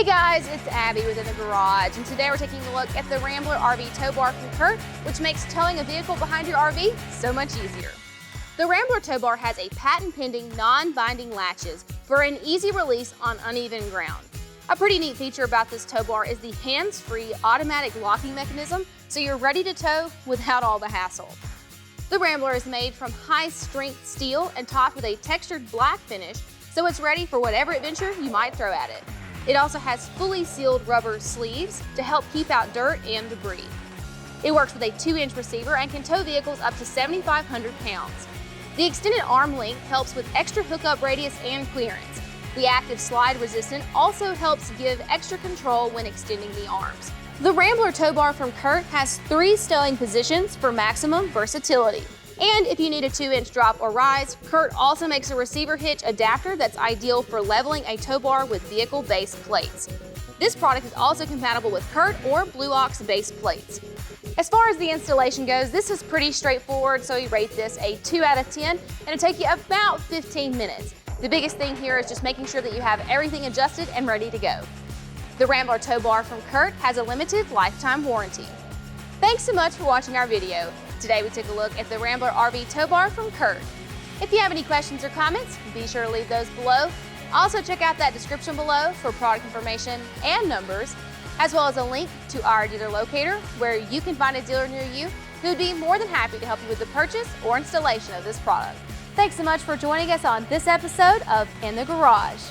Hey guys, it's Abby within the garage, and today we're taking a look at the Rambler RV tow bar from CURT, which makes towing a vehicle behind your RV so much easier. The Rambler tow bar has a patent-pending, non-binding latches for an easy release on uneven ground. A pretty neat feature about this tow bar is the hands-free automatic locking mechanism, so you're ready to tow without all the hassle. The Rambler is made from high-strength steel and topped with a textured black finish, so it's ready for whatever adventure you might throw at it. It also has fully sealed rubber sleeves to help keep out dirt and debris. It works with a 2-inch receiver and can tow vehicles up to 7,500 pounds. The extended arm length helps with extra hookup radius and clearance. The active slide resistant also helps give extra control when extending the arms. The Rambler tow bar from CURT has 3 stowing positions for maximum versatility. And if you need a 2-inch drop or rise, CURT also makes a receiver hitch adapter that's ideal for leveling a tow bar with vehicle base plates. This product is also compatible with CURT or Blue Ox base plates. As far as the installation goes, this is pretty straightforward, so we rate this a 2 out of 10, and it'll take you about 15 minutes. The biggest thing here is just making sure that you have everything adjusted and ready to go. The Rambler tow bar from CURT has a limited lifetime warranty. Thanks so much for watching our video. Today we took a look at the Rambler RV tow bar from CURT. If you have any questions or comments, be sure to leave those below. Also check out that description below for product information and numbers, as well as a link to our dealer locator where you can find a dealer near you who would be more than happy to help you with the purchase or installation of this product. Thanks so much for joining us on this episode of In the Garage.